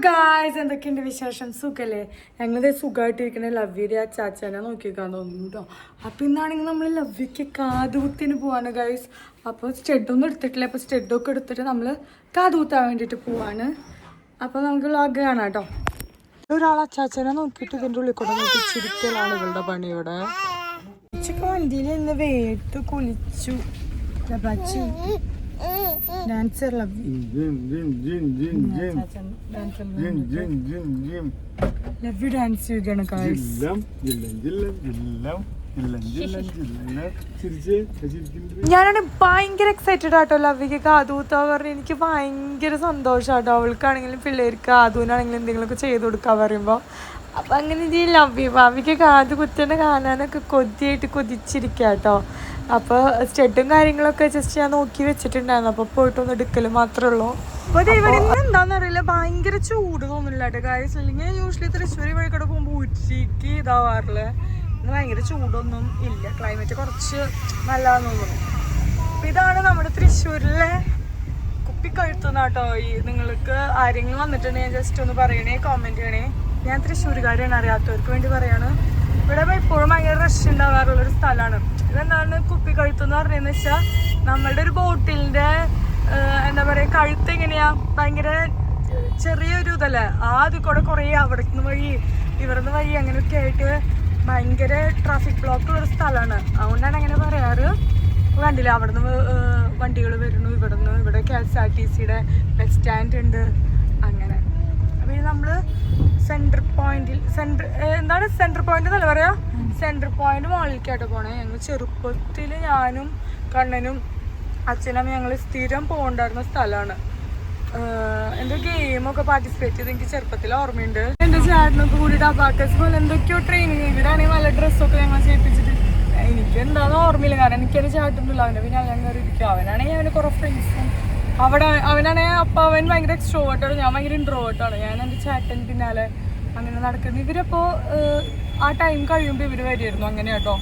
Guys എന്തൊക്കെയുണ്ട് വിശേഷം? സുഖല്ലേ? ഞങ്ങളുടെ സുഖമായിട്ടിരിക്കണ ലവ്യയുടെ അച്ചാച്ചനെ നോക്കിക്കാൻ തോന്നുന്നു കേട്ടോ. അപ്പം ഇന്നാണെങ്കിൽ നമ്മൾ ലവ്യക്ക് കാതുകുത്തിന് പോവാണ് ഗായ്സ്. അപ്പോൾ സ്റ്റെഡൊന്നും എടുത്തിട്ടില്ല. അപ്പോൾ സ്റ്റെഡൊക്കെ എടുത്തിട്ട് നമ്മൾ കാതുകുത്താൻ വേണ്ടിയിട്ട് പോവാണ്. അപ്പോൾ നമുക്ക് വ്ളോഗ് കാണാം കേട്ടോ. ഒരാൾ അച്ചാച്ചനെ നോക്കിയിട്ട് ഇതിൻ്റെ ഉള്ളിൽ കൂടെ നോക്കി ചിരിക്കലാണ് ഇവളുടെ പണിയോടെ. ഉച്ചക്ക് വണ്ടിയിൽ നിന്ന് വേട്ട് കുളിച്ചു. ഡാൻസർ ലവ്ലി ഡാൻസ് ചെയ്യുകയാണ്. ഞാനാണ് ഭയങ്കര എക്സൈറ്റഡ് ആട്ടോ ലവ്ലിക്ക് കാതുകുത്താ പറഞ്ഞ്. എനിക്ക് ഭയങ്കര സന്തോഷാട്ടോ. അവൾക്കാണെങ്കിലും പിള്ളേർക്ക് കാതുവിനാണെങ്കിലും എന്തെങ്കിലുമൊക്കെ ചെയ്ത് കൊടുക്കാൻ പറയുമ്പോൾ അപ്പം അങ്ങനെ ഇത് ഭാവിക്ക് കാത് കുത്തേണ്ട കാണാനൊക്കെ കൊതിച്ചിരിക്കാട്ടോ. അപ്പോൾ സ്റ്റെഡും കാര്യങ്ങളൊക്കെ ജസ്റ്റ് ഞാൻ നോക്കി വെച്ചിട്ടുണ്ടായിരുന്നു. അപ്പോൾ പോയിട്ടൊന്ന് എടുക്കൽ മാത്രമേ ഉള്ളൂ. അപ്പോൾ ഇവിടെ എന്താണെന്നറിയില്ല, ഭയങ്കര ചൂട് തോന്നുന്നില്ല കേട്ടോ ഗായ്സ്. അല്ലെങ്കിൽ യൂഷ്വലി തൃശ്ശൂർ വഴിക്കടെ പോകുമ്പോൾ ഉച്ചയ്ക്ക് ഇതാവാറില്ല. ഇന്ന് ഭയങ്കര ചൂടൊന്നും ഇല്ല. ക്ലൈമറ്റ് കുറച്ച് നല്ലതാണെന്ന് തോന്നുന്നു. അപ്പോൾ ഇതാണ് നമ്മുടെ തൃശ്ശൂരിലെ കുപ്പിക്കഴുത്തുന്ന കേട്ടോ. ഈ നിങ്ങൾക്ക് ആരെങ്കിലും വന്നിട്ടുണ്ടെങ്കിൽ ജസ്റ്റ് ഒന്ന് പറയണേ, കോമെൻറ്റ് ചെയ്യണേ. ഞാൻ തൃശ്ശൂർക്കാരെയാണ്, അറിയാത്തവർക്ക് വേണ്ടി പറയാണ്. ഇവിടെ എപ്പോഴും ഭയങ്കര റഷ് ഉണ്ടാവാറുള്ളൊരു സ്ഥലമാണ്. ഇതെന്താണ് കുപ്പിക്കഴുത്തെന്ന് പറഞ്ഞതെന്ന് വെച്ചാൽ നമ്മളുടെ ഒരു ബോട്ടിലിൻ്റെ എന്താ പറയുക, കഴുത്ത് എങ്ങനെയാ ഭയങ്കര ചെറിയൊരു ഇതല്ലേ, അതിൽ കൂടെ കുറേ അവിടുന്ന് വഴി ഇവിടുന്ന് വഴി അങ്ങനെയൊക്കെ ആയിട്ട് ഭയങ്കര ട്രാഫിക് ബ്ലോക്ക് ഉള്ളൊരു സ്ഥലമാണ്. അതുകൊണ്ടാണ് അങ്ങനെ പറയാറ്. കണ്ടില്ല, അവിടുന്ന് വണ്ടികൾ വരുന്നു, ഇവിടെ KSRTCയുടെ ബസ് സ്റ്റാൻഡ് ഉണ്ട്. അങ്ങനെ അപ്പോൾ ഇത് നമ്മൾ സെൻട്രൽ പോയിന്റ് എന്നല്ല പറയാ, സെൻട്രൽ പോയിന്റ് മോളിലേക്കായിട്ട് പോണേ. ഞങ്ങൾ ചെറുപ്പത്തിൽ ഞാനും കണ്ണനും അച്ഛനും ഞങ്ങൾ സ്ഥിരം പോകണ്ടായിരുന്ന സ്ഥലമാണ്. എന്തോ ഗെയിമൊക്കെ പാർട്ടിസിപ്പേറ്റ് ചെയ്ത് എനിക്ക് ചെറുപ്പത്തിൽ ഓർമ്മയുണ്ട്. എൻ്റെ ചേട്ടനൊക്കെ കൂടിയിട്ട് അബാക്കസ് പോലെ എന്തൊക്കെയോ ട്രെയിനിങ്, ഇവിടെയാണെങ്കിൽ നല്ല ഡ്രസ്സൊക്കെ ഞങ്ങൾ ചെയ്യിപ്പിച്ചിട്ട് എനിക്ക് എന്താണെന്ന് ഓർമ്മയില്ല. കാരണം എനിക്കൊരു ചേട്ടനുണ്ടല്ലോ, അവനെ പിന്നെ ഞാൻ കയറി ഇരിക്കും. അവനാണെങ്കിൽ അവന് കുറേ ഫ്രണ്ട്സും അവനാണെങ്കിൽ അപ്പം അവൻ ഭയങ്കര എക്സ്ട്രോവേർട്ടാണ്, ഞാൻ ഭയങ്കര ഇൻട്രോവേർട്ടാണ്. ഞാൻ എൻ്റെ ചേട്ടൻ പിന്നാലെ അങ്ങനെ നടക്കുന്നത്. ഇവരപ്പോൾ ആ ടൈം കഴിയുമ്പോൾ ഇവർ വരുമായിരുന്നു അങ്ങനെ കേട്ടോ.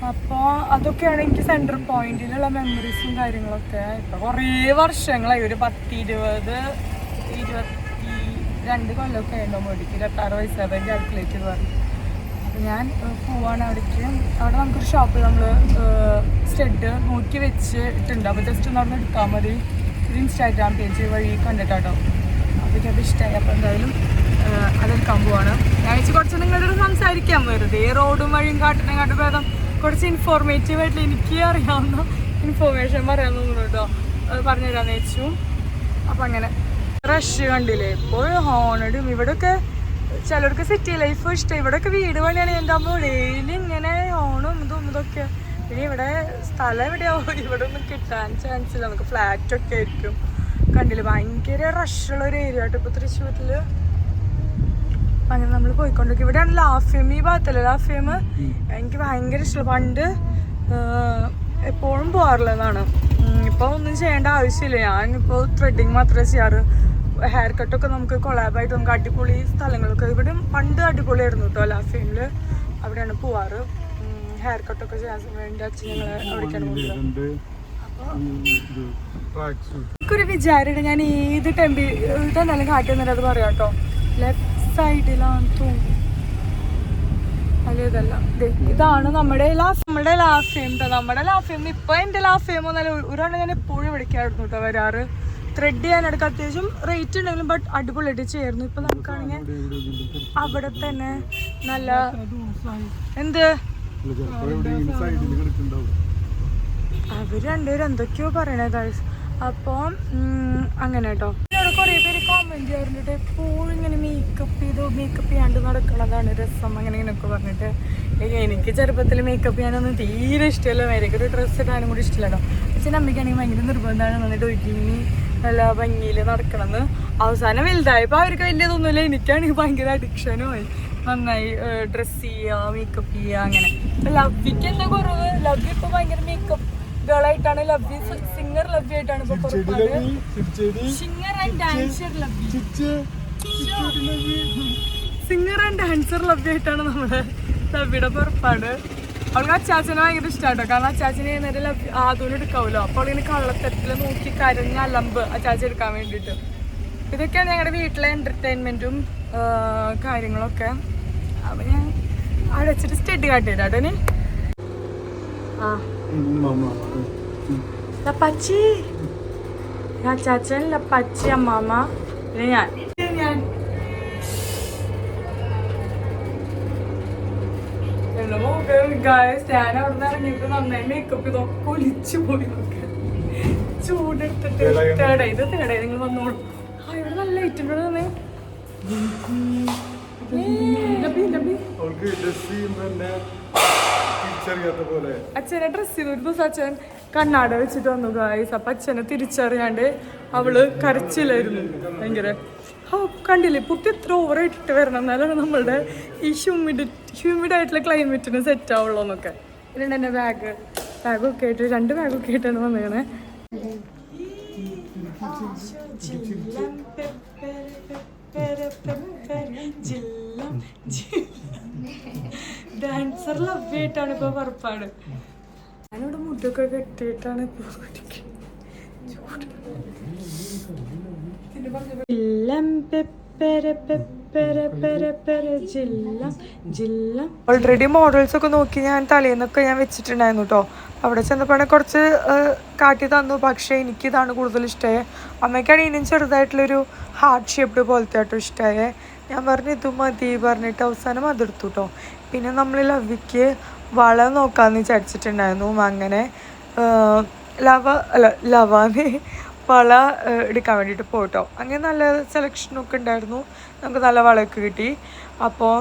അപ്പോൾ അതൊക്കെയാണ് എനിക്ക് സെൻട്രൽ പോയിന്റിലുള്ള മെമ്മറീസും കാര്യങ്ങളൊക്കെ. ഇപ്പോൾ കുറേ വർഷങ്ങളായി, ഒരു 22 കൊല്ലമൊക്കെ ഉണ്ടോ മേടിക്ക്. 26 വയസ്സായി കാൽക്കുലേറ്റ് ചെയ്ത് പറഞ്ഞു. അപ്പോൾ ഞാൻ പോവാണ് അവിടേക്ക്. അവിടെ നമുക്കൊരു ഷോപ്പിൽ നമ്മൾ സ്റ്റെഡ് നോക്കി വെച്ചിട്ടുണ്ട്. അപ്പോൾ ജസ്റ്റ് ഒന്ന് അവിടെ എടുക്കാൻ മതി. ഒരു ഇൻസ്റ്റാഗ്രാം പേജ് വഴി കണ്ടിട്ടാട്ടോ. അപ്പോൾ എനിക്കത് ഇഷ്ടമായി. അപ്പോൾ എന്തായാലും അതെടുക്കാൻ പോവാണ്. ഞാൻ വെച്ച് കുറച്ച് നിങ്ങളുടെ സംസാരിക്കാം, വെറുതെ റോഡും വഴിയും കാട്ടിനെക്കാട്ടും ഭേദം കുറച്ച് ഇൻഫോർമേറ്റീവ് ആയിട്ട് എനിക്ക് അറിയാവുന്ന ഇൻഫോർമേഷൻ പറയാൻ തോന്നുന്നു കേട്ടോ. പറഞ്ഞു തരാമെന്ന് വെച്ചു. അപ്പം അങ്ങനെ റഷ് കണ്ടില്ലേ, എപ്പോഴും ഹോണടും. ഇവിടെയൊക്കെ ചിലർക്ക് സിറ്റി ലൈഫ് ഇഷ്ടം. ഇവിടെയൊക്കെ വീട് പണിയാണ്. എൻ്റെ അമ്മ ഡെയിലി ഇങ്ങനെ ഹോണും ഇതൊക്കെ. പിന്നെ ഇവിടെ സ്ഥലം എവിടെയാവും, ഇവിടെ ഒന്നും കിട്ടാൻ ചാൻസ് ഇല്ല. നമുക്ക് ഫ്ലാറ്റൊക്കെ ആയിരിക്കും. കണ്ടില്ലേ, ഭയങ്കര റഷുള്ളൊരു ഏരിയ ആയിട്ട് ഇപ്പോൾ തൃശ്ശൂരിൽ. അങ്ങനെ നമ്മൾ പോയിക്കൊണ്ടിരിക്കും. ഇവിടെയാണ് ലാഫിയം, ഈ ഭാഗത്തല്ലേ ലാഫിയം. എനിക്ക് ഭയങ്കര ഇഷ്ടമാണ്. പണ്ട് എപ്പോഴും പോകാറുള്ളതാണ്. ഇപ്പോൾ ഒന്നും ചെയ്യേണ്ട ആവശ്യമില്ല. ഞാനിപ്പോൾ ത്രെഡിങ് മാത്രമേ ചെയ്യാറ്. ഹെയർ കട്ടൊക്കെ നമുക്ക് കൊളാബായിട്ട് നമുക്ക് അടിപൊളി സ്ഥലങ്ങളൊക്കെ ഇവിടെ പണ്ട് അടിപൊളിയായിരുന്നു കേട്ടോ. ലാഫിയമിൽ അവിടെയാണ് പോവാറ്. ഹെയർ കട്ടൊക്കെ ചെയ്യാൻ വേണ്ടി അച്ഛൻ ഞങ്ങൾ അവിടേക്കാണ് പോകുന്നത്. എനിക്കൊരു വിചാരമാണ്, ഞാൻ ഏത് ഇതെന്നാലും കാട്ടി തന്നിട്ട് അത് പറയാം കേട്ടോ. ലെഫ്റ്റ് സൈഡിലാണ് തോന്നുന്നു, അല്ല ഇതല്ല. ഇതാണ് നമ്മുടെ ലാഫിയം കേട്ടോ. നമ്മുടെ ലാഫിയം ഇപ്പൊ എൻ്റെ ലാഫിയം എന്നല്ല, ഒരാണ് ഞാൻ എപ്പോഴും ഇവിടേക്കായിരുന്നു കേട്ടോ വരാറ്. ത്രെഡ് ചെയ്യാനെടുക്ക അത്യാവശ്യം റേറ്റ് ഉണ്ടെങ്കിലും ബട്ട് അടിപൊളിയായിട്ട് ചെയ്യായിരുന്നു. ഇപ്പൊ നമുക്കാണെങ്കിൽ അവിടെ തന്നെ നല്ല എന്ത് അവര് രണ്ടുപേരും എന്തൊക്കെയോ പറയണേ ഗൈസ്. അപ്പോൾ അങ്ങനെ കേട്ടോ. ഇവിടെ കുറേ പേര് കോമെന്റ് ചെയ്യാറുണ്ട്, എപ്പോഴും ഇങ്ങനെ മേക്കപ്പ് ചെയ്യാണ്ട് നടക്കണതാണ് രസം അങ്ങനെ ഇങ്ങനെയൊക്കെ പറഞ്ഞിട്ട്. എനിക്ക് ചെറുപ്പത്തിൽ മേക്കപ്പ് ചെയ്യാനൊന്നും തീരെ ഇഷ്ടമല്ല. വേറെയൊക്കെ ഒരു ഡ്രസ്സ് ഇടാനും കൂടി ഇഷ്ടമല്ല കേട്ടോ. അച്ഛൻ്റെ അമ്മയ്ക്കാണെങ്കിൽ ഭയങ്കര നിർബന്ധമാണ് വന്നിട്ട് ഒരുങ്ങി നല്ല ഭംഗിയിൽ നടക്കണമെന്ന്. അവസാനം വലുതായപ്പോൾ അവർക്ക് വലിയതൊന്നുമില്ല. എനിക്കാണെങ്കിൽ ഭയങ്കര അഡിക്ഷനുമായി. നന്നായി ഡ്രസ്സ് ചെയ്യുക, മേക്കപ്പ് ചെയ്യുക അങ്ങനെ. ലവ്വിക്ക് എന്താ കുറവ്? ലവ്വി ഇപ്പോൾ ഭയങ്കര മേക്കപ്പ് ഗേളായിട്ടാണ്. ലവ്വി സിംഗർ ലവ്വി ആയിട്ടാണ് ഇപ്പോൾ പുറപ്പാട്. സിംഗർ ആൻഡ് ഡാൻസർ ലവ്വി ആയിട്ടാണ് നമ്മുടെ ലവ്വിയുടെ പുറപ്പാട്. അവൾക്ക് അച്ചാച്ചനെ ഭയങ്കര ഇഷ്ടമാട്ടോ. കാരണം അച്ചാച്ചനെ നേരെ ആദൂന് എടുക്കാവല്ലോ. അപ്പോൾ അവളിങ്ങനെ കള്ളത്തരത്തിൽ നോക്കി കരഞ്ഞ അലമ്പ് അച്ചാച്ചൻ എടുക്കാൻ വേണ്ടിയിട്ട്. ഇതൊക്കെയാണ് ഞങ്ങളുടെ വീട്ടിലെ എൻ്റർടൈൻമെൻറ്റും കാര്യങ്ങളൊക്കെ. അപ്പം ഞാൻ അവിടെ വെച്ചിട്ട് സ്റ്റെഡ് കാട്ടിയില്ല കേട്ടോ. ആ ലപ്പാച്ചി, ചാച്ചൻ, ലപ്പാച്ചി, അമ്മാമ്മ, പിന്നെ ഞാൻ ഞാൻ അവിടെ നിന്ന് ഇറങ്ങിയിട്ട് നന്നായി മേക്കപ്പ് ഇതൊക്കെ ഒലിച്ചു പോയി. ചൂടെടുത്തിട്ട് തേടായി നിങ്ങൾ വന്നോളൂ. ഇവിടെ നല്ല ലൈറ്റ് ഉണ്ട് തന്നെ. അച്ഛനെ ഡ്രസ് ചെയ്തു. ഒരു ദിവസം അച്ഛൻ കണ്ണാട വെച്ചിട്ട് വന്നു ഗായ്സ്. അപ്പൊ അച്ഛനെ തിരിച്ചറിയാണ്ട് അവള് കരച്ചിലായിരുന്നു ഭയങ്കര. കണ്ടില്ലേ പുറത്ത് എത്ര ഓവറായിട്ടിട്ട് വരണം എന്നാലാണ് നമ്മളുടെ ഈ ഹ്യൂമിഡായിട്ടുള്ള ക്ലൈമറ്റിന് സെറ്റ് ആവുള്ളൂ എന്നൊക്കെ. ഇതിലുണ്ട് എൻ്റെ ബാഗൊക്കെ ആയിട്ട് 2 ബാഗൊക്കെ ആയിട്ടാണ് വന്നേക്കണേ. ഡാൻസർ ലവ്യായിട്ടാണ് ഇപ്പൊ പുറപ്പാട്. ഞാനിവിടെ മുട്ടൊക്കെ കെട്ടിയിട്ടാണ് ഇപ്പൊ ഓൾറെഡി മോഡൽസ് ഒക്കെ നോക്കി ഞാൻ തലേന്നൊക്കെ ഞാൻ വെച്ചിട്ടുണ്ടായിരുന്നു കേട്ടോ. അവിടെ ചെന്നപ്പോഴാണ് കുറച്ച് കാട്ടി തന്നു. പക്ഷേ എനിക്കിതാണ് കൂടുതൽ ഇഷ്ടമായത്. അമ്മയ്ക്കാണ് ഇനിയും ചെറുതായിട്ടുള്ളൊരു ഹാർട്ട് ഷേപ്ഡ് പോലത്തെ ആട്ടോ ഇഷ്ടമായേ. ഞാൻ പറഞ്ഞു ഇത് മതി പറഞ്ഞിട്ട് അവസാനം അതെടുത്തു കേട്ടോ. പിന്നെ നമ്മൾ ലവിക്ക് വള നോക്കാമെന്ന് വിചാരിച്ചിട്ടുണ്ടായിരുന്നു. അങ്ങനെ ലവാന്ന് വള എടുക്കാൻ വേണ്ടിയിട്ട് പോയിട്ടോ. അങ്ങനെ നല്ല സെലക്ഷനൊക്കെ ഉണ്ടായിരുന്നു. നമുക്ക് നല്ല വളയൊക്കെ കിട്ടി. അപ്പോൾ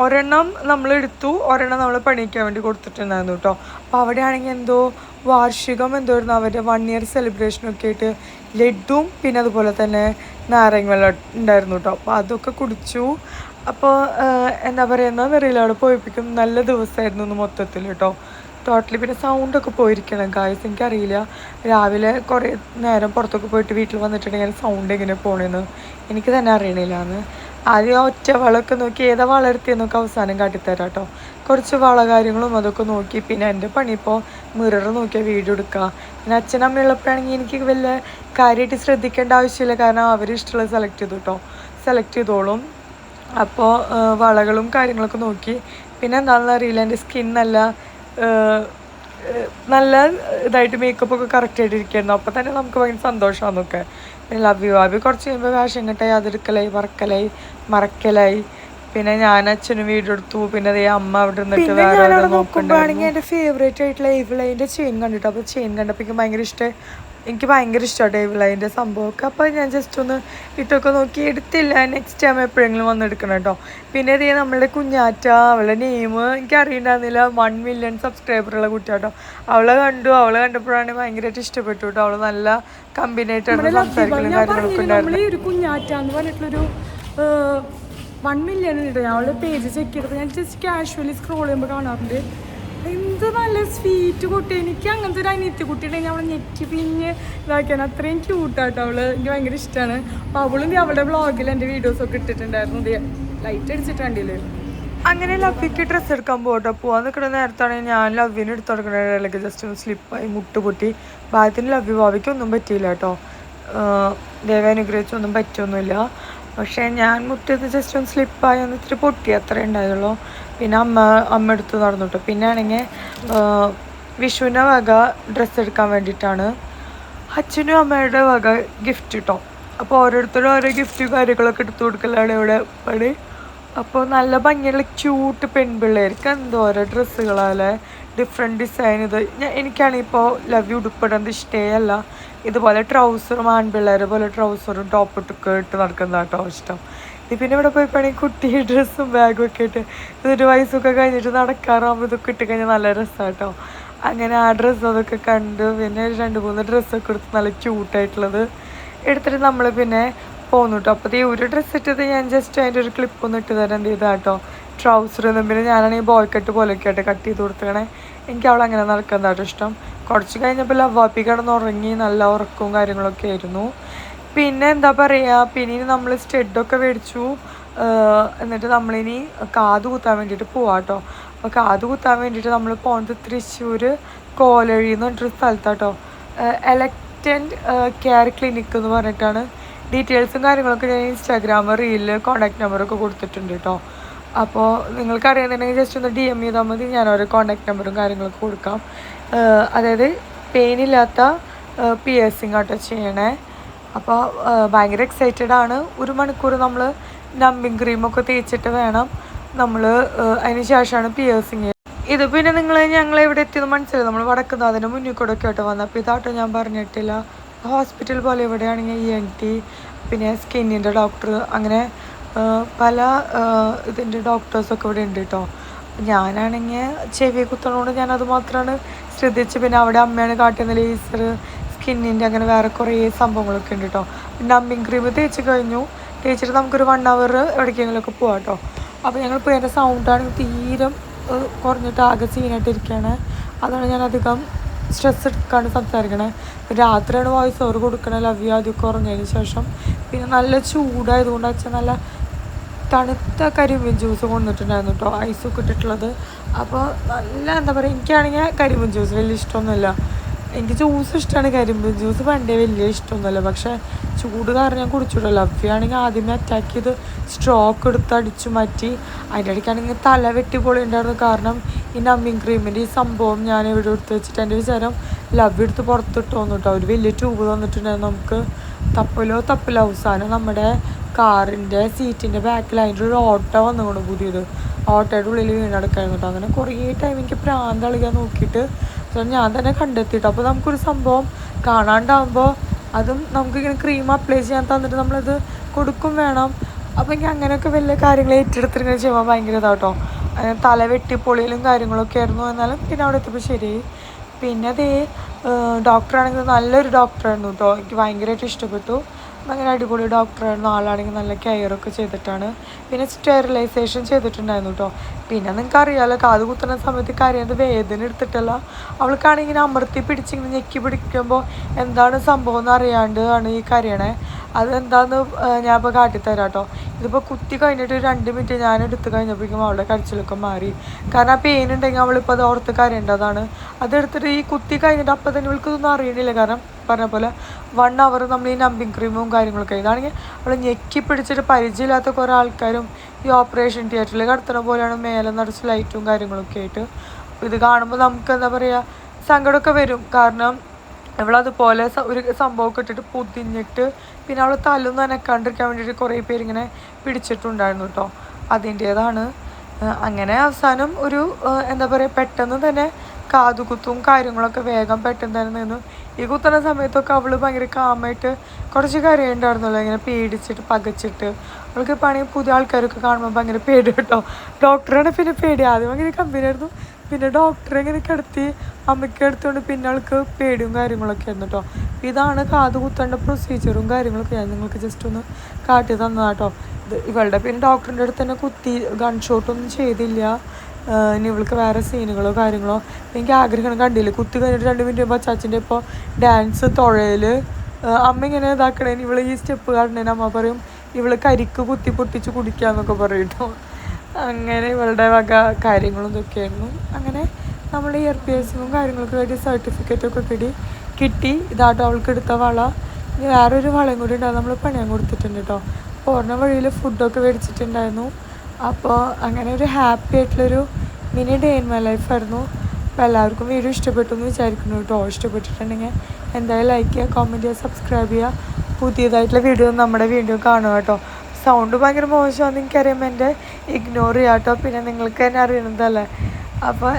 ഒരെണ്ണം നമ്മൾ എടുത്തു, ഒരെണ്ണം നമ്മൾ പണിയിക്കാൻ വേണ്ടി കൊടുത്തിട്ടുണ്ടായിരുന്നു കേട്ടോ. അപ്പോൾ അവിടെയാണെങ്കിൽ എന്തോ വാർഷികം എന്തോയിരുന്നു അവരുടെ 1 year സെലിബ്രേഷനൊക്കെ ആയിട്ട് ലഡുവും പിന്നെ അതുപോലെ തന്നെ നാരങ്ങ വെള്ളം ഉണ്ടായിരുന്നു കേട്ടോ. അപ്പോൾ അതൊക്കെ കുടിച്ചു. അപ്പോൾ എന്താ പറയുക അറിയില്ല, അവിടെ പോയിപ്പിക്കും. നല്ല ദിവസമായിരുന്നു ഇന്ന് മൊത്തത്തിൽ കേട്ടോ. ടോട്ടലി പിന്നെ സൗണ്ടൊക്കെ പോയിരിക്കണം ഗായ്സ്. എനിക്കറിയില്ല രാവിലെ കുറേ നേരം പുറത്തൊക്കെ പോയിട്ട് വീട്ടിൽ വന്നിട്ടുണ്ടെങ്കിൽ സൗണ്ട് എങ്ങനെ പോകണമെന്ന് എനിക്ക് തന്നെ അറിയണില്ല എന്ന്. ആദ്യം ഒറ്റ വളമൊക്കെ നോക്കി ഏതാ വളർത്തിയെന്നൊക്കെ അവസാനം കാട്ടിത്തരാം കേട്ടോ. കുറച്ച് വള കാര്യങ്ങളും അതൊക്കെ നോക്കി. പിന്നെ എൻ്റെ പണി ഇപ്പോൾ മിറർ നോക്കിയാൽ വീഡിയോ എടുക്കുക. പിന്നെ അച്ഛനമ്മയുള്ളപ്പോഴാണെങ്കിൽ എനിക്ക് വലിയ കാര്യമായിട്ട് ശ്രദ്ധിക്കേണ്ട ആവശ്യമില്ല. കാരണം അവർ ഇഷ്ടമുള്ളത് സെലക്ട് ചെയ്തോളും. അപ്പോൾ വളകളും കാര്യങ്ങളൊക്കെ നോക്കി. പിന്നെ എന്താണെന്ന് അറിയില്ല, എൻ്റെ സ്കിൻ നല്ല ഇതായിട്ട് മേക്കപ്പൊക്കെ കറക്റ്റായിട്ട് ഇരിക്കുമായിരുന്നു. അപ്പോൾ തന്നെ നമുക്ക് ഭയങ്കര സന്തോഷമാണെന്നൊക്കെ. പിന്നെ ലവ് യു കുറച്ച് കഴിയുമ്പോൾ വേഷം കെട്ടായി, അതെടുക്കലായി, മറക്കലായി. പിന്നെ ഞാൻ അച്ഛനും വീഡിയോ എടുത്തു. പിന്നെ അതേ അമ്മ അവിടെ നിന്നിട്ട് വേറെ നോക്കുമ്പോഴാണെങ്കിൽ എൻ്റെ ഫേവറേറ്റ് ആയിട്ടുള്ള എവിലൈൻ്റെ ചെയിൻ കണ്ടിട്ട്. അപ്പോൾ ചെയിൻ കണ്ടപ്പോൾ എനിക്ക് ഭയങ്കര ഇഷ്ടമാണ് എവിലൈൻ്റെ സംഭവമൊക്കെ. അപ്പോൾ ഞാൻ ജസ്റ്റ് ഒന്ന് ഇട്ടൊക്കെ നോക്കി എടുത്തില്ല. നെക്സ്റ്റ് ടൈം എപ്പോഴെങ്കിലും വന്നെടുക്കണം കേട്ടോ. പിന്നെ ഇതേ നമ്മളുടെ കുഞ്ഞാറ്റ, അവളുടെ നെയിം എനിക്ക് അറിയണ്ടായിരുന്നില്ല. 1 million സബ്സ്ക്രൈബറുള്ള കുട്ടിയാട്ടോ. അവളെ കണ്ടപ്പോഴാണ് ഭയങ്കരമായിട്ട് ഇഷ്ടപ്പെട്ടു കേട്ടോ. അവള് നല്ല കമ്പനിയായിട്ടാണ് സംസാരിക്കലും കാര്യങ്ങളൊക്കെ ഉണ്ടായിരുന്നു. ഒരു കുഞ്ഞാറ്റ എന്ന് പറഞ്ഞിട്ടുള്ളൊരു 1 million ഉണ്ട്. ഞാൻ അവളുടെ പേജ് ചെക്ക് ചെയ്തപ്പോൾ ഞാൻ ജസ്റ്റ് കാഷ്വലി സ്ക്രോൾ ചെയ്യുമ്പോൾ കാണാറുണ്ട്. എന്ത് നല്ല സ്വീറ്റ് കുട്ടി. എനിക്ക് അങ്ങനത്തെ ഒരു അനിയത്തി കുട്ടി ഉണ്ടെങ്കിൽ അവളെ ഞെക്കി പിഞ്ഞ് ഇതാക്കിയാണ്. അത്രയും ക്യൂട്ടാട്ടോ അവള്. എനിക്ക് ഭയങ്കര ഇഷ്ടമാണ്. അപ്പോൾ അവളും അവളുടെ വ്ളോഗിൽ എൻ്റെ വീഡിയോസൊക്കെ ഇട്ടിട്ടുണ്ടായിരുന്നു. ലൈറ്റ് അടിച്ചിട്ട് കണ്ടില്ലേ. അങ്ങനെ ലവിക്ക് ഡ്രസ്സ് എടുക്കാൻ പോകാൻ നിൽക്കുന്ന നേരത്താണെങ്കിൽ ഞാൻ ലവിന് എടുത്ത് കൊടുക്കണ ജസ്റ്റ് ഒന്ന് സ്ലിപ്പായി മുട്ട് പൊട്ടി. ഭാഗ്യത്തിന് ഭാവിക്കൊന്നും പറ്റിയില്ല കേട്ടോ. ദൈവാനുഗ്രഹിച്ചൊന്നും പറ്റിയൊന്നുമില്ല. പക്ഷേ ഞാൻ മുറ്റത്ത് ജസ്റ്റ് ഒന്ന് സ്ലിപ്പായി ഒന്ന് ഇത്തിരി പൊട്ടി, അത്രേ ഉണ്ടായുള്ളൂ. പിന്നെ അമ്മ എടുത്ത് നടന്നു കേട്ടോ. പിന്നെ ആണെങ്കിൽ വിഷുവിൻ്റെ വക ഡ്രസ്സ് എടുക്കാൻ വേണ്ടിയിട്ടാണ് അച്ഛനും അമ്മയുടെ വക ഗിഫ്റ്റ് കേട്ടോ. അപ്പോൾ ഓരോരുത്തരും ഓരോ ഗിഫ്റ്റ് കാര്യങ്ങളൊക്കെ എടുത്തു കൊടുക്കലാണ് ഇവിടെ പണി. അപ്പോൾ നല്ല ഭംഗിയുള്ള ക്യൂട്ട് പെൺപിള്ളേർക്ക് എന്തോരോ ഡ്രസ്സുകളല്ലേ, ഡിഫറെൻറ്റ് ഡിസൈൻ. എനിക്കാണെങ്കിൽ ഇപ്പോൾ ലവ് ഉടുപ്പിടുന്നത് ഇഷ്ടമല്ല. ഇതുപോലെ ട്രൗസറും ആൺപിള്ളേരെ പോലെ ട്രൗസറും ടോപ്പിട്ടൊക്കെ ഇട്ട് നടക്കുന്നതാണ് കേട്ടോ ഇഷ്ടം. പിന്നെ ഇവിടെ പോയി പണി കുട്ടി ഡ്രസ്സും ബാഗും ഒക്കെ ഇട്ട് 1 വയസ്സൊക്കെ കഴിഞ്ഞിട്ട് നടക്കാറാകുമ്പോൾ ഇതൊക്കെ ഇട്ട് കഴിഞ്ഞാൽ നല്ല രസമാണ് കേട്ടോ. അങ്ങനെ ആ ഡ്രസ്സ് അതൊക്കെ കണ്ട് പിന്നെ 2-3 ഡ്രസ്സൊക്കെ എടുത്ത് നല്ല ക്യൂട്ടായിട്ടുള്ളത് എടുത്തിട്ട് നമ്മൾ പിന്നെ പോന്നു കേട്ടോ. അപ്പോൾ ഒരു ഡ്രസ്സ് ഇട്ടത് ഞാൻ ജസ്റ്റ് അതിൻ്റെ ഒരു ക്ലിപ്പൊന്നും ഇട്ട് തരാൻ എന്ത് ചെയ്താൽ കേട്ടോ. ട്രൗസറൊന്നും പിന്നെ ഞാനാണെങ്കിൽ ബോയ് കട്ട് പോലെയൊക്കെ ആയിട്ട് കട്ട് ചെയ്ത് കൊടുത്തേ. എനിക്ക് അവളങ്ങനെ നടക്കുന്നതാട്ടോ ഇഷ്ടം. കുറച്ച് കഴിഞ്ഞപ്പോൾ ലവാപ്പി കിടന്ന് ഉറങ്ങി, നല്ല ഉറക്കവും കാര്യങ്ങളൊക്കെ ആയിരുന്നു. പിന്നെ എന്താ പറയുക, പിന്നെ ഇനി നമ്മൾ സ്റ്റെഡൊക്കെ മേടിച്ചു. എന്നിട്ട് നമ്മളിനി കാത് കുത്താൻ വേണ്ടിയിട്ട് പോവാം കേട്ടോ. അപ്പോൾ കാത് കുത്താൻ വേണ്ടിയിട്ട് നമ്മൾ പോകുന്നത് തൃശ്ശൂർ കോലഴി എന്ന് പറഞ്ഞിട്ടൊരു സ്ഥലത്താട്ടോ. എലക്ടൻറ്റ് കെയർ ക്ലിനിക്ക് എന്ന് പറഞ്ഞിട്ടാണ് ഡീറ്റെയിൽസും കാര്യങ്ങളൊക്കെ ഞാൻ ഇൻസ്റ്റാഗ്രാം റീലിൽ കോൺടാക്ട് നമ്പറൊക്കെ കൊടുത്തിട്ടുണ്ട് കേട്ടോ. അപ്പോൾ നിങ്ങൾക്ക് അറിയാന്നുണ്ടെങ്കിൽ ജസ്റ്റ് ഒന്ന് DM ചെയ്താൽ മതി, ഞാൻ ഓരോ കോൺടാക്ട് നമ്പറും കാര്യങ്ങളൊക്കെ കൊടുക്കാം. അതായത് പെയിനില്ലാത്ത പിയേഴ്സിങ് ആട്ടോ ചെയ്യണേ. അപ്പോൾ ഭയങ്കര എക്സൈറ്റഡ് ആണ്. 1 മണിക്കൂർ നമ്മൾ നമ്പിങ് ക്രീമൊക്കെ തേച്ചിട്ട് വേണം നമ്മൾ അതിന് ശേഷമാണ് പിയേഴ്സിങ്. ഇത് പിന്നെ ഞങ്ങൾ എവിടെ എത്തിയെന്ന് മനസ്സിലായി, നമ്മൾ വടക്കുന്നതിന് മുന്നിൽ കൂടെ ഒക്കെ ആയിട്ട് വന്നത്. അപ്പോൾ ഇതാട്ടോ ഞാൻ പറഞ്ഞിട്ടില്ല, ഹോസ്പിറ്റൽ പോലെ ഇവിടെയാണെങ്കിൽ ENT, പിന്നെ സ്കിന്നിൻ്റെ ഡോക്ടർ, അങ്ങനെ പല ഇതിൻ്റെ ഡോക്ടേഴ്സൊക്കെ ഇവിടെ ഉണ്ട് കേട്ടോ. ഞാനാണെങ്കിൽ ചെവി കുത്തണോണ്ട് ഞാനത് മാത്രമാണ് ശ്രദ്ധിച്ച്. പിന്നെ അവിടെ അമ്മയാണ് കാട്ടുന്ന ലേസർ, സ്കിന്നിൻ്റെ അങ്ങനെ വേറെ കുറേ സംഭവങ്ങളൊക്കെ ഉണ്ട് കേട്ടോ. നമ്പിങ് ക്രീം തേച്ച് കഴിഞ്ഞു. തേച്ചിട്ട് നമുക്കൊരു 1 hour എവിടേക്കെങ്കിലുമൊക്കെ പോകാം കേട്ടോ. അപ്പോൾ ഞങ്ങൾ ഇപ്പോൾ എൻ്റെ സൗണ്ടാണെങ്കിൽ തീരെ കുറഞ്ഞിട്ട് ആകെ സീനായിട്ടിരിക്കുകയാണ്. അതാണ് ഞാൻ അധികം സ്ട്രെസ് എടുക്കാണ്ട് സംസാരിക്കണേ. രാത്രിയാണ് വോയിസ് ഓവർ കൊടുക്കണേ ലവ് യു ആദ്യം കുറഞ്ഞതിന് ശേഷം. പിന്നെ നല്ല ചൂടായതുകൊണ്ട് വെച്ചാൽ നല്ല തണുത്ത കരിമീൻ ജ്യൂസ് കൊണ്ടിട്ടുണ്ടായിരുന്നു കേട്ടോ, ഐസൊക്കെ ഇട്ടിട്ടുള്ളത്. അപ്പോൾ നല്ല എന്താ പറയുക, എനിക്കാണെങ്കിൽ കരിമീൻ ജ്യൂസ് വലിയ ഇഷ്ടമൊന്നുമില്ല. എനിക്ക് ജ്യൂസ് ഇഷ്ടമാണ്, കരിമ്പ് ജ്യൂസ് പണ്ടേ വലിയ ഇഷ്ടമൊന്നുമല്ല. പക്ഷേ ചൂട് കാരണം ഞാൻ കുടിച്ചിട്ടില്ല. ലവ്യാണെങ്കിൽ ആദ്യമേ അറ്റാക്ക് ചെയ്ത് സ്ട്രോക്ക് എടുത്ത് അടിച്ചു മാറ്റി. അതിൻ്റെ ഇടയ്ക്കാണെങ്കിൽ തല വെട്ടി പൊളി ഉണ്ടായിരുന്നു. കാരണം ഈ നമ്പിങ് ക്രീമിൻ്റെ ഈ സംഭവം ഞാൻ ഇവിടെ എടുത്ത് വെച്ചിട്ട് എൻ്റെ വിചാരം ലവ് എടുത്ത് പുറത്തിട്ട് വന്നു കേട്ടോ. ഒരു വലിയ ട്യൂബ് തന്നിട്ടുണ്ടായിരുന്നു നമുക്ക്. തപ്പില്ല അവസാനം നമ്മുടെ കാറിൻ്റെ സീറ്റിൻ്റെ ബാക്കിൽ അതിൻ്റെ ഒരു ഓട്ടോ വന്നുകൊണ്ട് പുതിയത്, ഓട്ടോയുടെ ഉള്ളിൽ വീണെടുക്കായിരുന്നു കേട്ടോ. അങ്ങനെ കുറേ ടൈം എനിക്ക് പ്രാന്ത് കളിക്കാൻ നോക്കിയിട്ട് ഞാൻ തന്നെ കണ്ടെത്തിയിട്ടോ. അപ്പോൾ നമുക്കൊരു സംഭവം കാണാണ്ടാവുമ്പോൾ അതും നമുക്കിങ്ങനെ ക്രീം അപ്ലൈ ചെയ്യാൻ തന്നിട്ട് നമ്മളത് കൊടുക്കും വേണം. അപ്പോൾ എനിക്ക് അങ്ങനെയൊക്കെ വലിയ കാര്യങ്ങൾ ഏറ്റെടുത്തിങ്ങനെ ചെയ്യുമ്പോൾ ഭയങ്കര ഇതാട്ടോ. തല വെട്ടിപ്പൊളിയിലും കാര്യങ്ങളൊക്കെ ആയിരുന്നു. എന്നാലും പിന്നെ അവിടെ എത്തിയപ്പോൾ ശരിയായി. പിന്നെ അതേ ഡോക്ടറാണെങ്കിൽ നല്ലൊരു ഡോക്ടറായിരുന്നു കേട്ടോ, എനിക്ക് ഭയങ്കരമായിട്ട് ഇഷ്ടപ്പെട്ടു. അങ്ങനെ അടിപൊളി ഡോക്ടറായിരുന്നു. ആളാണെങ്കിൽ നല്ല കെയറൊക്കെ ചെയ്തിട്ടാണ്. പിന്നെ സ്റ്റെറിലൈസേഷൻ ചെയ്തിട്ടുണ്ടായിരുന്നു കേട്ടോ. പിന്നെ നിങ്ങൾക്ക് അറിയാമല്ലോ, കാത് കുത്തുന്ന സമയത്ത് കരയുന്നത് വേദന എടുത്തിട്ടല്ല, അവൾക്കാണെങ്കിൽ ഇങ്ങനെ അമർത്തി പിടിച്ചിങ്ങനെ ഞെക്കി പിടിക്കുമ്പോൾ എന്താണ് സംഭവം എന്ന് അറിയാണ്ട് ആണ് ഈ കരയണേ. അതെന്താണെന്ന് ഞാൻ ഇപ്പോൾ കാട്ടിത്തരാം കേട്ടോ. ഇതിപ്പോൾ കുത്തി കഴിഞ്ഞിട്ട് 2 മിനിറ്റ് ഞാൻ എടുത്ത് കഴിഞ്ഞപ്പോഴേക്കും അവളുടെ കരച്ചിലൊക്കെ മാറി. കാരണം ആ പെയിൻ ഉണ്ടെങ്കിൽ അവളിപ്പോൾ അത് ഓർത്ത് കരയേണ്ടതാണ്. അതെടുത്തിട്ട് ഈ കുത്തി കഴിഞ്ഞിട്ട് അപ്പം തന്നെ ഇവൾക്കൊന്നും അറിയണില്ല. കാരണം പറഞ്ഞ പോലെ 1 hour നമ്മൾ ഈ നമ്പിങ് ക്രീമും കാര്യങ്ങളൊക്കെ. ഇതാണെങ്കിൽ അവൾ ഞെക്കി പിടിച്ചിട്ട് പരിചയമില്ലാത്ത കുറേ ആൾക്കാരും ഈ ഓപ്പറേഷൻ തിയേറ്ററിൽ കിടത്തുന്ന പോലെയാണ് മേലെ നിറച്ച് ലൈറ്റും കാര്യങ്ങളൊക്കെ ആയിട്ട്. ഇത് കാണുമ്പോൾ നമുക്ക് എന്താ പറയുക, സങ്കടമൊക്കെ വരും. കാരണം ഇവളതുപോലെ ഒരു സംഭവമൊക്കെ ഇട്ടിട്ട് പൊതിഞ്ഞിട്ട് പിന്നെ അവൾ തലൊന്നും അനക്കാണ്ടിരിക്കാൻ വേണ്ടിയിട്ട് കുറേ പേരിങ്ങനെ പിടിച്ചിട്ടുണ്ടായിരുന്നു കേട്ടോ. അതിൻ്റേതാണ്. അങ്ങനെ അവസാനം ഒരു എന്താ പറയുക, പെട്ടെന്ന് തന്നെ കാതുകുത്തും കാര്യങ്ങളൊക്കെ വേഗം പെട്ടെന്ന് തന്നെ നിന്നു. ഈ കുത്തുന്ന സമയത്തൊക്കെ അവൾ ഭയങ്കര കാമായിട്ട് കുറച്ച് കരയുണ്ടായിരുന്നല്ലോ, ഇങ്ങനെ പേടിച്ചിട്ട് പകച്ചിട്ട്. അവൾക്ക് പണിയും പുതിയ ആൾക്കാരൊക്കെ കാണുമ്പോൾ ഭയങ്കര പേടി കേട്ടോ. ഡോക്ടറാണ് പിന്നെ പേടി. ആദ്യം ഭയങ്കര കമ്പനിയായിരുന്നു. പിന്നെ ഡോക്ടറെ ഇങ്ങനെ കിടത്തി അമ്മയ്ക്ക് എടുത്തുകൊണ്ട് പിന്നെ അവൾക്ക് പേടിയും കാര്യങ്ങളൊക്കെ ആയിരുന്നു കേട്ടോ. ഇതാണ് കാത് കുത്തേണ്ട പ്രൊസീജിയറും കാര്യങ്ങളൊക്കെ ഞാൻ നിങ്ങൾക്ക് ജസ്റ്റ് ഒന്ന് കാട്ടി തന്നതാട്ടോ. ഇവളുടെ പിന്നെ ഡോക്ടറിൻ്റെ അടുത്ത് തന്നെ കുത്തി ഗൺ ഷോട്ടൊന്നും ചെയ്തില്ല. ഇനി ഇവൾക്ക് വേറെ സീനുകളോ കാര്യങ്ങളോ എനിക്ക് ആഗ്രഹം കണ്ടില്ല. കുത്തി കഴിഞ്ഞിട്ട് 2 മിനിറ്റ് കഴിയുമ്പോൾ അച്ചാച്ചൻ്റെ ഇപ്പോൾ ഡാൻസ് തുഴയിൽ അമ്മ ഇങ്ങനെ ഇതാക്കണേന് ഇവൾ ഈ സ്റ്റെപ്പ് കാണണേന് അമ്മ പറയും ഇവൾ കരിക്ക് കുത്തി പൊട്ടിച്ച് കുടിക്കാന്നൊക്കെ പറയും കേട്ടോ. അങ്ങനെ ഇവളുടെ വക കാര്യങ്ങളും ഇതൊക്കെയായിരുന്നു. അങ്ങനെ നമ്മൾ ഇയർ പിയേഴ്സിങ്ങും കാര്യങ്ങളൊക്കെ വേണ്ടി സർട്ടിഫിക്കറ്റൊക്കെ കിട്ടി. ഇതാട്ടോ അവൾക്ക് എടുത്ത വള. ഇനി വേറൊരു വളയും കൂടി ഉണ്ടാകും, നമ്മൾ പണിയാൻ കൊടുത്തിട്ടുണ്ട് കേട്ടോ. പോരണ വഴിയിൽ ഫുഡൊക്കെ മേടിച്ചിട്ടുണ്ടായിരുന്നു. അപ്പോൾ അങ്ങനെ ഒരു ഹാപ്പി ആയിട്ടുള്ളൊരു മിനി ഡേ ഇൻ മൈ ലൈഫായിരുന്നു. അപ്പോൾ എല്ലാവർക്കും വീഡിയോ ഇഷ്ടപ്പെട്ടു എന്ന് വിചാരിക്കുന്നു കേട്ടോ. ഇഷ്ടപ്പെട്ടിട്ടുണ്ടെങ്കിൽ എന്തായാലും ലൈക്ക് ചെയ്യുക, കമൻറ്റ് ചെയ്യുക, സബ്സ്ക്രൈബ് ചെയ്യുക. പുതിയതായിട്ടുള്ള വീഡിയോ നമ്മുടെ വീഡിയോ കാണുക കേട്ടോ. സൗണ്ട് ഭയങ്കര മോശമാണെന്ന് എനിക്കറിയാം, എൻ്റെ ഇഗ്നോർ ചെയ്യാം കേട്ടോ. പിന്നെ നിങ്ങൾക്ക് തന്നെ അറിയണതല്ലേ. അപ്പോൾ